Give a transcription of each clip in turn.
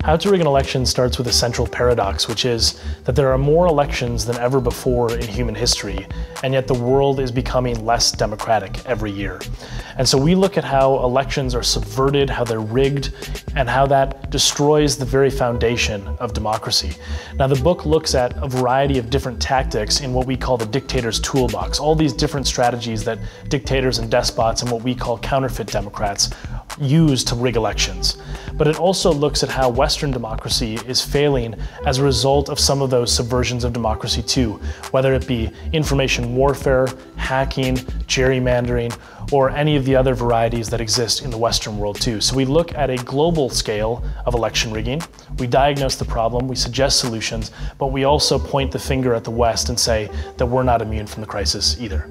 How to rig an election starts with a central paradox, which is that there are more elections than ever before in human history, and yet the world is becoming less democratic every year. And so we look at how elections are subverted, how they're rigged, and how that destroys the very foundation of democracy. Now, the book looks at a variety of different tactics in what we call the dictator's toolbox, all these different strategies that dictators and despots and what we call counterfeit democrats use to rig elections. But it also looks at how Western democracy is failing as a result of some of those subversions of democracy too, whether it be information warfare, hacking, gerrymandering, or any of the other varieties that exist in the Western world too. So we look at a global scale of election rigging, we diagnose the problem, we suggest solutions, but we also point the finger at the West and say that we're not immune from the crisis either.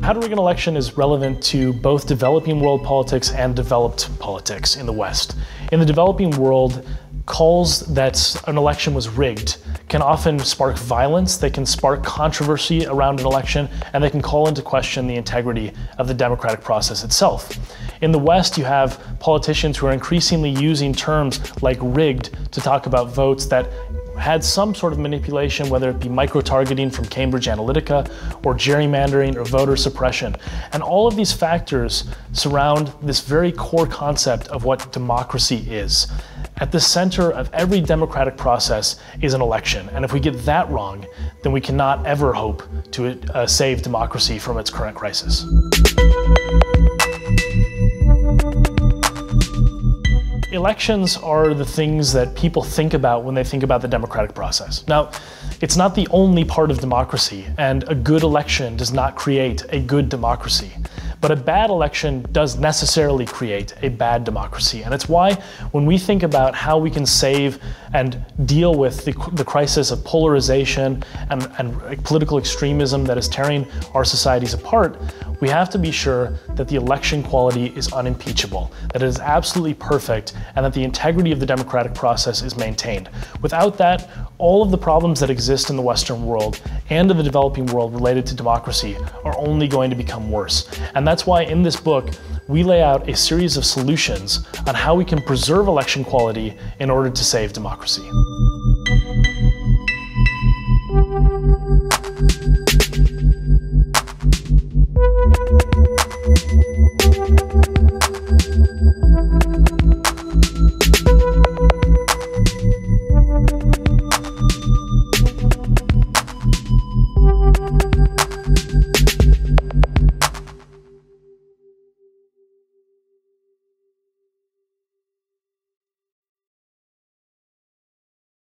How to rig an election is relevant to both developing world politics and developed politics in the West. In the developing world, calls that an election was rigged can often spark violence, they can spark controversy around an election, and they can call into question the integrity of the democratic process itself. In the West, you have politicians who are increasingly using terms like rigged to talk about votes that had some sort of manipulation, whether it be micro-targeting from Cambridge Analytica or gerrymandering or voter suppression. And all of these factors surround this very core concept of what democracy is. At the center of every democratic process is an election. And if we get that wrong, then we cannot ever hope to save democracy from its current crisis. Elections are the things that people think about when they think about the democratic process. Now, it's not the only part of democracy, and a good election does not create a good democracy. But a bad election does necessarily create a bad democracy. And it's why when we think about how we can save and deal with the crisis of polarization and political extremism that is tearing our societies apart, we have to be sure that the election quality is unimpeachable, that it is absolutely perfect, and that the integrity of the democratic process is maintained. Without that, all of the problems that exist in the Western world and in the developing world related to democracy are only going to become worse. And that's why in this book, we lay out a series of solutions on how we can preserve election quality in order to save democracy.